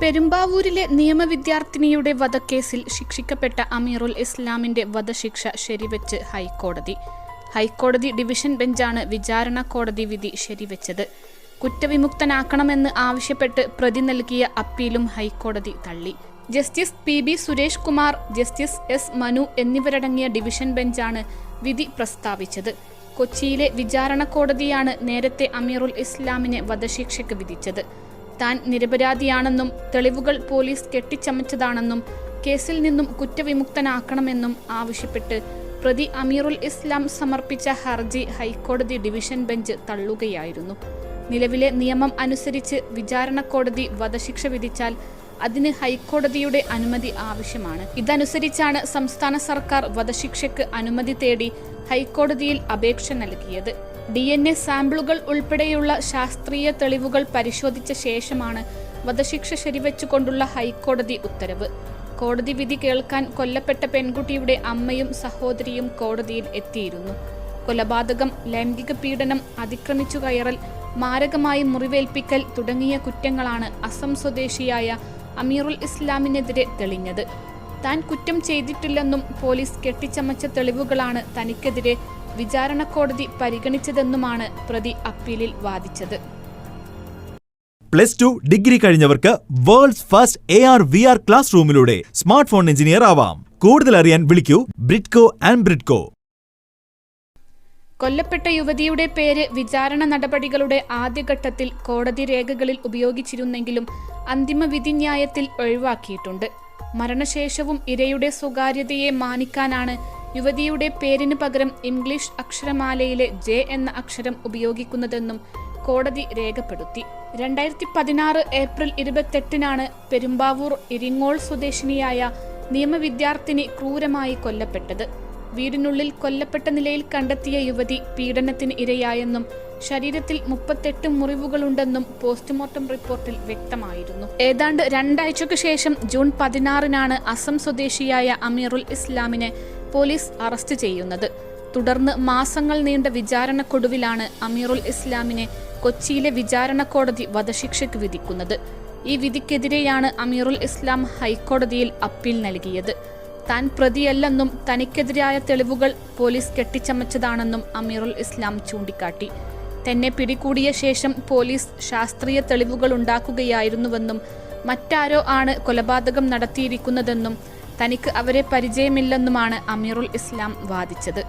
പെരുമ്പാവൂരിലെ നിയമവിദ്യാർത്ഥിനിയുടെ വധക്കേസിൽ ശിക്ഷിക്കപ്പെട്ട അമീറുൽ ഇസ്ലാമിന്റെ വധശിക്ഷ ശരിവെച്ച് ഹൈക്കോടതി ഡിവിഷൻ ബെഞ്ചാണ് വിചാരണ കോടതി വിധി ശരിവെച്ചത്. കുറ്റവിമുക്തനാക്കണമെന്ന് ആവശ്യപ്പെട്ട് പ്രതി നൽകിയ അപ്പീലും ഹൈക്കോടതി തള്ളി. Justice PB Suresh Kumar, justice S Manu എന്നിവരടങ്ങിയ ഡിവിഷൻ ബെഞ്ചാണ് വിധി പ്രസ്താവിച്ചത്. കൊച്ചിയിലെ വിചാരണ കോടതിയാണ് നേരത്തെ അമീറുൽ ഇസ്ലാമിനെ വധശിക്ഷയ്ക്ക് വിധിച്ചത്. താൻ നിരപരാധിയാണെന്നും തെളിവുകൾ പോലീസ് കെട്ടിച്ചമച്ചതാണെന്നും കേസിൽ നിന്നും കുറ്റവിമുക്തനാക്കണമെന്നും ആവശ്യപ്പെട്ട് പ്രതി അമീറുൽ ഇസ്ലാം സമർപ്പിച്ച ഹർജി ഹൈക്കോടതി ഡിവിഷൻ ബെഞ്ച് തള്ളുകയായിരുന്നു. നിലവിലെ നിയമം അനുസരിച്ച് വിചാരണ കോടതി വധശിക്ഷ വിധിച്ചാൽ അതിന് ഹൈക്കോടതിയുടെ അനുമതി ആവശ്യമാണ്. ഇതനുസരിച്ചാണ് സംസ്ഥാന സർക്കാർ വധശിക്ഷയ്ക്ക് അനുമതി തേടി ഹൈക്കോടതിയിൽ അപേക്ഷ നൽകിയത്. DNA സാമ്പിളുകൾ ഉൾപ്പെടെയുള്ള ശാസ്ത്രീയ തെളിവുകൾ പരിശോധിച്ച ശേഷമാണ് വധശിക്ഷ ശരിവെച്ചുകൊണ്ടുള്ള ഹൈക്കോടതി ഉത്തരവ്. കോടതി വിധി കേൾക്കാൻ കൊല്ലപ്പെട്ട പെൺകുട്ടിയുടെ അമ്മയും സഹോദരിയും കോടതിയിൽ എത്തിയിരുന്നു. കൊലപാതകം, ലൈംഗിക പീഡനം, അതിക്രമിച്ചു കയറൽ, മാരകമായി മുറിവേൽപ്പിക്കൽ തുടങ്ങിയ കുറ്റങ്ങളാണ് അസം സ്വദേശിയായ അമീറുൽ ഇസ്ലാമിനെതിരെ തെളിഞ്ഞത്. താൻ കുറ്റം ചെയ്തിട്ടില്ലെന്നും പോലീസ് കെട്ടിച്ചമച്ച തെളിവുകളാണ് തനിക്കെതിരെ വിചാരണ കോടതി പരിഗണിച്ചതെന്നുമാണ് പ്രതി അപ്പീലിൽ വാദിച്ചത്. +2 ഡിഗ്രി കഴിഞ്ഞവർക്ക് വേൾഡ്സ് ഫസ്റ്റ് AR/VR ക്ലാസ് റൂമിലൂടെ സ്മാർട്ട് ഫോൺ എഞ്ചിനീയർ ആവാം. കൂടുതൽ അറിയാൻ വിളിക്കൂ ബ്രിഡ്കോ ആൻഡ് ബ്രിഡ്കോ. കൊല്ലപ്പെട്ട യുവതിയുടെ പേര് വിചാരണ നടപടികളുടെ ആദ്യഘട്ടത്തിൽ കോടതി രേഖകളിൽ ഉപയോഗിച്ചിരുന്നെങ്കിലും അന്തിമ വിധിന്യായത്തിൽ ഒഴിവാക്കിയിട്ടുണ്ട്. മരണശേഷവും ഇരയുടെ സ്വകാര്യതയെ മാനിക്കാനാണ് യുവതിയുടെ പേരിന് പകരം ഇംഗ്ലീഷ് അക്ഷരമാലയിലെ J എന്ന അക്ഷരം ഉപയോഗിക്കുന്നതെന്നും കോടതി രേഖപ്പെടുത്തി. 2016 ഏപ്രിൽ 28-നാണ് പെരുമ്പാവൂർ ഇരിങ്ങോൾ സ്വദേശിനിയായ നിയമവിദ്യാർത്ഥിനി ക്രൂരമായി കൊല്ലപ്പെട്ടത്. വീടിനുള്ളിൽ കൊല്ലപ്പെട്ട നിലയിൽ കണ്ടെത്തിയ യുവതി പീഡനത്തിന് ഇരയായെന്നും ശരീരത്തിൽ 38 മുറിവുകളുണ്ടെന്നും പോസ്റ്റ്മോർട്ടം റിപ്പോർട്ടിൽ വ്യക്തമായിരുന്നു. ഏതാണ്ട് 2 ആഴ്ചയ്ക്ക് ശേഷം ജൂൺ 16-നാണ് അസം സ്വദേശിയായ അമീറുൽ ഇസ്ലാമിനെ പോലീസ് അറസ്റ്റ് ചെയ്യുന്നത്. തുടർന്ന് മാസങ്ങൾ നീണ്ട വിചാരണക്കൊടുവിലാണ് അമീറുൽ ഇസ്ലാമിനെ കൊച്ചിയിലെ വിചാരണ കോടതി വധശിക്ഷയ്ക്ക് വിധിക്കുന്നത്. ഈ വിധിക്കെതിരെയാണ് അമീറുൽ ഇസ്ലാം ഹൈക്കോടതിയിൽ അപ്പീൽ നൽകിയത്. താൻ പ്രതിയല്ലെന്നും തനിക്കെതിരായ തെളിവുകൾ പോലീസ് കെട്ടിച്ചമച്ചതാണെന്നും അമീറുൽ ഇസ്ലാം ചൂണ്ടിക്കാട്ടി. തന്നെ പിടികൂടിയ ശേഷം പോലീസ് ശാസ്ത്രീയ തെളിവുകൾ ഉണ്ടാക്കുകയായിരുന്നുവെന്നും മറ്റാരോ ആണ് കൊലപാതകം നടത്തിയിരിക്കുന്നതെന്നും തനിക്ക് അവരെ പരിചയമില്ലെന്നുമാണ് അമീറുൽ ഇസ്ലാം വാദിച്ചത്.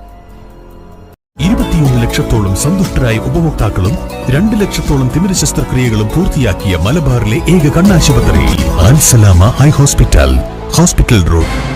21 ലക്ഷത്തോളം സന്തുഷ്ടരായ ഉപഭോക്താക്കളും 2 ലക്ഷത്തോളം തിമിര ശസ്ത്രക്രിയകളും പൂർത്തിയാക്കിയ മലബാറിലെ ഏക കണ്ണാശുപത്രി അൽ സലാമ ഹൈ ഹോസ്പിറ്റൽ റോഡ്.